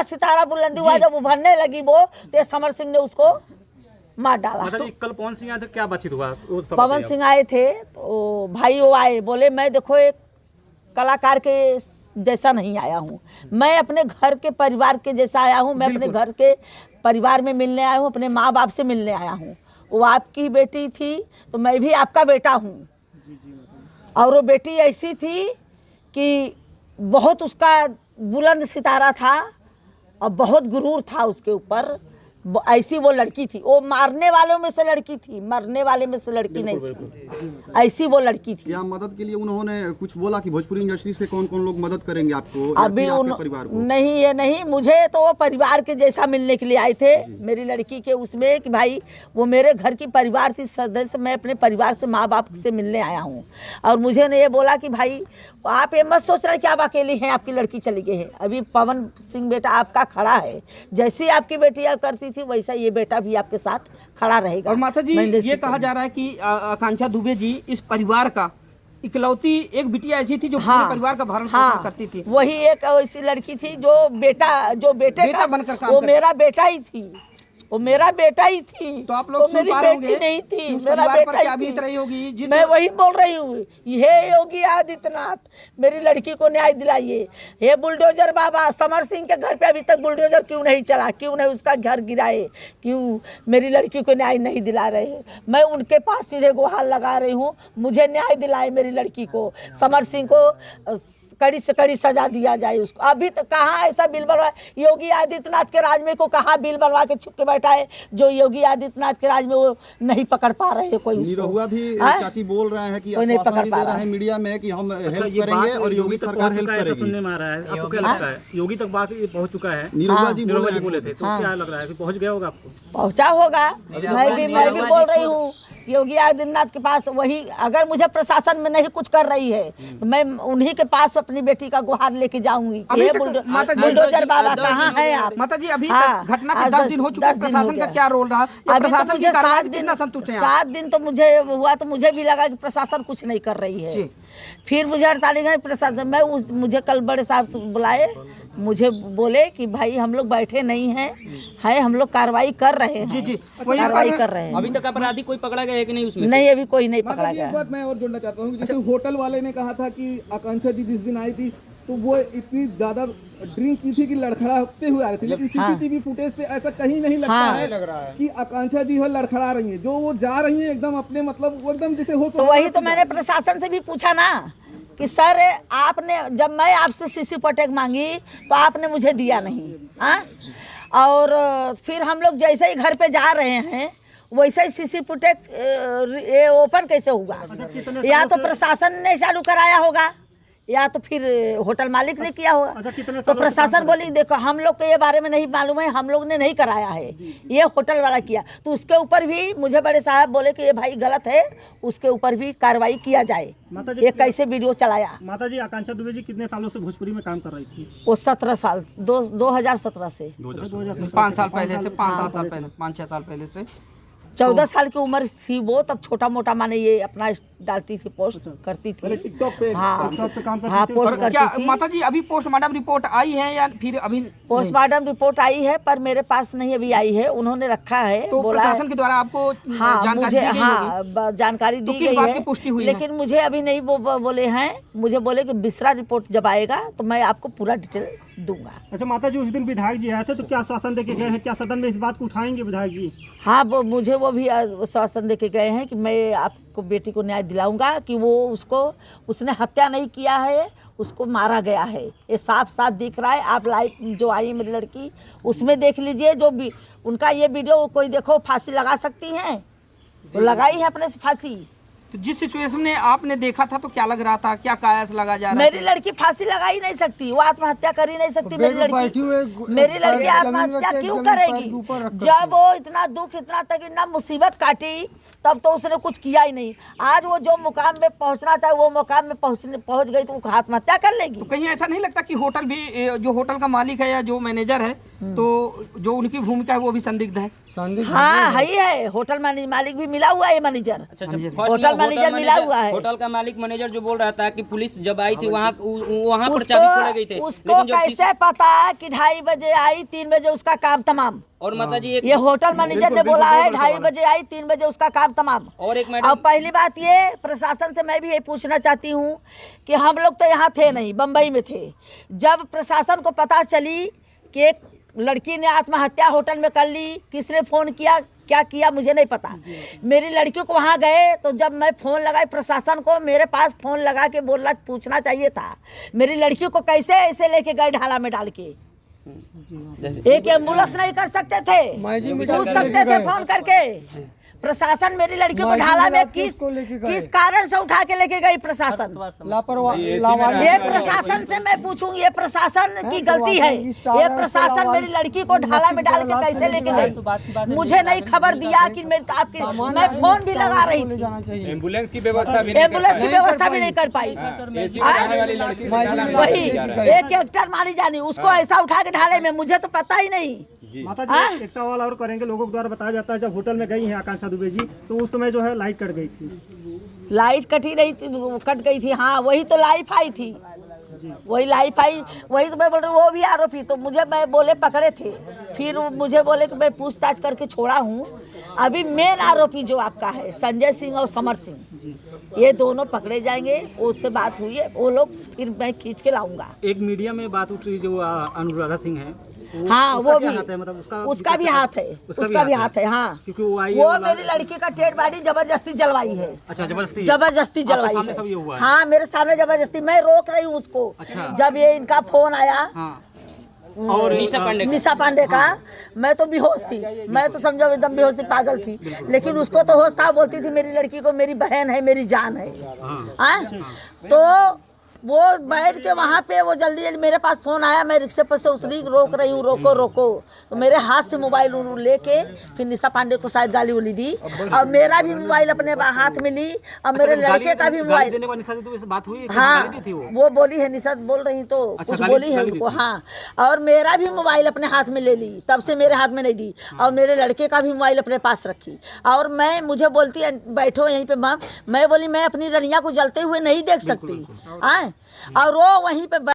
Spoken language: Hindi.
का सितारा बुलंदी हुआ, जब उभरने लगी वो, तो समर सिंह ने उसको मार डाला। तो कल पवन सिंह आए थे, क्या बातचीत हुआ? पवन सिंह आए थे तो भाई वो आए, बोले मैं देखो एक कलाकार के जैसा नहीं आया हूँ, मैं अपने घर के परिवार के जैसा आया हूँ, मैं अपने घर के परिवार में मिलने आया हूँ, अपने माँ बाप से मिलने आया हूँ। वो आपकी बेटी थी तो मैं भी आपका बेटा हूँ। और वो बेटी ऐसी थी कि बहुत उसका बुलंद सितारा था और बहुत गुरूर था उसके ऊपर। ऐसी वो लड़की थी, वो मारने वालों में से लड़की थी, मरने वाले में से लड़की नहीं थी, ऐसी वो लड़की थी। क्या मदद के लिए उन्होंने कुछ बोला कि भोजपुरी इंडस्ट्री से कौन कौन लोग मदद करेंगे आपको? अभी परिवार को? नहीं, ये नहीं, मुझे तो वो परिवार के जैसा मिलने के लिए आए थे, मेरी लड़की के उसमें कि भाई वो मेरे घर की परिवार थी सदस्य, मैं अपने परिवार से माँ बाप से मिलने आया हूँ। और मुझे ने ये बोला कि भाई आप ये मत सोच रहे कि आप अकेली हैं, आपकी लड़की चली गई है, अभी पवन सिंह बेटा आपका खड़ा है, जैसी आपकी बेटी करती थी वैसा ये बेटा भी आपके साथ खड़ा रहेगा। और माता जी ये कहा जा रहा है कि आकांक्षा दुबे जी इस परिवार का इकलौती एक बिटिया ऐसी थी जो पूरे परिवार का भरण पोषण करती थी। वही एक ऐसी लड़की थी जो बेटे का बनकर काम वो मेरा बेटा ही थी, वो मेरा बेटा ही थी। तो आप लोग मेरी बेटी नहीं थी, मेरा बेटा ही बीत रही होगी। मैं वही बोल रही हूँ, ये योगी आदित्यनाथ मेरी लड़की को न्याय दिलाइए। हे बुलडोजर बाबा, समर सिंह के घर पे अभी तक बुलडोजर क्यों नहीं चला, क्यों नहीं उसका घर गिराए, क्यों मेरी लड़की को न्याय नहीं दिला रहे? मैं उनके पास सीधे गुहार लगा रही हूँ, मुझे न्याय दिलाए मेरी लड़की को। समर सिंह को कड़ी से कड़ी सजा दिया जाए उसको। अभी तक कहाँ ऐसा बिल बनवा, योगी आदित्यनाथ के राज में को कहाँ बिल बनवा के छुप के बैठा है जो योगी आदित्यनाथ के राज में वो नहीं पकड़ पा रहे कोई उसको। निरहुआ भी चाची बोल रहे हैं कि नहीं पकड़ पा रहा है मीडिया में कि हम हेल्प करेंगे और योगी सरकार हेल्प करेगी। सुनने में आ रहा है, आपको क्या लगता है योगी तक बात पहुंच चुका है? निरहुआ जी बोले थे, तो क्या लग रहा है कि पहुंच गया होगा? आपको पहुंचा होगा। मैं भी बोल रही हूँ योगी आदित्यनाथ के पास, वही अगर मुझे प्रशासन में नहीं कुछ कर रही है तो मैं उन्हीं के पास अपनी बेटी का गुहार लेके जाऊंगी। बुलडोजर बाबा कहाँ है आप? माता जी अभी घटना के 10 दिन हो चुके, प्रशासन का क्या रोल रहा? प्रशासन की कार्रवाई से कितना संतुष्ट हैं? 7 दिन तो मुझे हुआ, तो मुझे भी लगा कि प्रशासन कुछ नहीं कर रही है। फिर मुझे 48 घंटे प्रशासन मुझे कल बड़े साहब से बुलाए, मुझे बोले कि भाई हम लोग बैठे नहीं हैं, हम लोग कार्रवाई कर रहे हैं। जी कार्रवाई कर रहे हैं। अभी तक अपराधी कोई पकड़ा गया है कि नहीं उसमें? नहीं, अभी कोई नहीं पकड़ा गया। एक बात मैं और जोड़ना चाहता हूँ, जैसे होटल वाले ने कहा था कि आकांक्षा जी जिस दिन आई थी तो वो इतनी ज्यादा ड्रिंक की थी कि लड़खड़ाते हुए आ रही थी, लेकिन सीसीटीवी फुटेज से ऐसा कहीं नहीं लगता है कि आकांक्षा जी लड़खड़ा रही है। जो वो जा रही है एकदम अपने मतलब वो एकदम जैसे हो। तो वही तो मैंने प्रशासन से भी पूछा ना कि सर आपने, जब मैं आपसे सीसी फुटेज मांगी तो आपने मुझे दिया नहीं। और फिर हम लोग जैसे ही घर पे जा रहे हैं वैसे ही सीसी फुटेज ओपन कैसे हुआ? या तो प्रशासन ने चालू कराया होगा या तो फिर होटल मालिक ने किया होगा। तो प्रशासन बोली देखो हम लोग को ये बारे में नहीं मालूम है, हम लोग ने नहीं कराया है, ये होटल वाला किया। तो उसके ऊपर भी मुझे बड़े साहब बोले कि ये भाई गलत है, उसके ऊपर भी कार्रवाई किया जाए। ये कैसे वीडियो चलाया? माता जी आकांक्षा दुबे जी कितने सालों से भोजपुरी में काम कर रही थी? वो 17 साल 2017 से 5 साल पहले से 5-7 साल पहले 5-6 साल पहले से 14 साल की उम्र थी वो, तब छोटा मोटा माने ये अपना डालती थी, पोस्ट करती थी टिकटॉक पे। पोस्ट करती क्या थी। माता जी अभी पोस्टमार्टम रिपोर्ट आई है या फिर अभी? पोस्टमार्टम रिपोर्ट आई है पर मेरे पास नहीं अभी आई है, उन्होंने रखा है। तो प्रशासन के द्वारा आपको जानकारी दी गई है, पुष्टि हुई, लेकिन मुझे अभी नहीं बोले हैं। मुझे बोले कि बिसरा रिपोर्ट जब आएगा तो मैं आपको पूरा डिटेल दूंगा। अच्छा माता जी उस दिन विधायक जी आए थे तो क्या आश्वासन देके गए हैं? क्या सदन में इस बात को उठाएंगे विधायक जी? हाँ, मुझे वो भी आश्वासन देके गए हैं कि मैं आपको बेटी को न्याय दिलाऊंगा, कि वो उसने हत्या नहीं किया है, उसको मारा गया है। ये साफ साफ दिख रहा है। आप लाइव जो आई मेरी लड़की उसमें देख लीजिए, जो भी उनका ये वीडियो कोई देखो, फांसी लगा सकती हैं तो लगाई है अपने से फांसी। तो जिस सिचुएशन में आपने देखा था तो क्या लग रहा था, क्या कायस लगा जा रहा मेरी लड़की फांसी लगा ही नहीं सकती, वो आत्महत्या कर ही नहीं सकती। मेरी लड़की आत्महत्या क्यों करेगी? जब वो इतना दुख, इतना तक इतना मुसीबत काटी, तब तो उसने कुछ किया ही नहीं। आज वो जो मुकाम में पहुंचना था वो मुकाम में पहुंच गई तो वो आत्महत्या कर लेगी। तो कहीं ऐसा नहीं लगता कि होटल भी, जो होटल का मालिक है या जो मैनेजर है तो जो उनकी भूमिका है वो भी संदिग्ध है। हाँ है होटल मालिक भी मिला हुआ है मैनेजर। अच्छा होटल मैनेजर मिला हुआ है। होटल का मालिक मैनेजर जो बोल रहा था कि पुलिस जब आई थी वहाँ पर चाबी खोले गए थे, उसको कैसे पता कि 2:30 बजे आई 3 बजे उसका काम तमाम। और माता जी ये होटल मैनेजर ने बोला है 2:30 बजे आई 3 बजे उसका काम तमाम। और एक अब पहली बात ये प्रशासन से मैं भी ये पूछना चाहती हूँ कि हम लोग तो यहाँ थे नहीं, बम्बई में थे। जब प्रशासन को पता चली कि एक लड़की ने आत्महत्या होटल में कर ली, किसने फ़ोन किया क्या किया मुझे नहीं पता। मेरी लड़की को वहाँ गए तो जब मैं फ़ोन लगाई प्रशासन को, मेरे पास फ़ोन लगा के बोलना पूछना चाहिए था मेरी लड़की को कैसे ऐसे लेके गए ढाला में डाल के। एक एम्बुलेंस नहीं कर सकते थे, पूछ सकते थे फोन करके। प्रशासन मेरी लड़की को ढाला में किस कारण से उठा के लेके गई प्रशासन? ये प्रशासन से मैं पूछूं, ये प्रशासन की गलती है। ये प्रशासन मेरी लड़की को ढाला में डाल के कैसे लेके गई? मुझे नहीं खबर दिया कि मैं फोन भी लगा रही थी, एम्बुलेंस की व्यवस्था भी नहीं कर पाई। वही एक एक्टर मारी जानी, उसको ऐसा उठा के ढाले में, मुझे तो पता ही नहीं। माता जी एक सवाल और करेंगे। लोगों के द्वारा बताया जाता है जब होटल में गई हैं आकांक्षा दुबे जी तो उस समय जो है लाइट कट गई थी। लाइट कटी नहीं थी, कट गई थी। हाँ वही तो लाइफ आई थी, वही लाइफ आई, वही तो मैं बोल रही हूँ। वो भी आरोपी तो मुझे मैं बोले पकड़े थे, फिर मुझे बोले कि मैं पूछताछ करके छोड़ा हूँ। अभी मेन आरोपी जो आपका है संजय सिंह और समर सिंह, ये दोनों पकड़े जाएंगे। उससे बात हुई है, वो लोग फिर मैं खींच के लाऊंगा। एक मीडिया में बात उठ रही जो अनुराधा सिंह है, हाँ वो भी हाथ है, मतलब उसका भी हाथ है, उसका भी हाथ है। हाँ क्योंकि वो मेरी लड़की का डेड बॉडी जबरदस्ती जलवाई है। अच्छा जबरदस्ती जलवाई है। हाँ मेरे सामने जबरदस्ती, मैं रोक रही हूँ उसको। जब ये इनका फोन आया और निशा पांडे का, मैं तो बेहोश थी, मैं तो समझो एकदम बेहोश थी, पागल थी। लेकिन उसको तो होश था, बोलती थी मेरी लड़की को मेरी बहन है, मेरी जान है। तो वो बैठ के वहाँ पे वो जल्दी जल्दी मेरे पास फ़ोन आया, मैं रिक्शे पर से उतरी, रोक रही हूँ, रोको रोको। तो मेरे हाथ से मोबाइल लेके फिर निशा पांडे को शायद गाली उली दी, और मेरा भी मोबाइल अपने हाथ में ली, और मेरे लड़के का भी मोबाइल। बात हुई? हाँ वो बोली है, निशा बोल रही तो कुछ बोली है उनको। हाँ और मेरा भी मोबाइल अपने हाथ में ले ली, तब से मेरे हाथ में नहीं दी, और मेरे लड़के का भी मोबाइल अपने पास रखी। और मैं मुझे बोलती बैठो यहीं पे मैम, मैं बोली मैं अपनी रनिया को जलते हुए नहीं देख सकती। और वो वहीं पे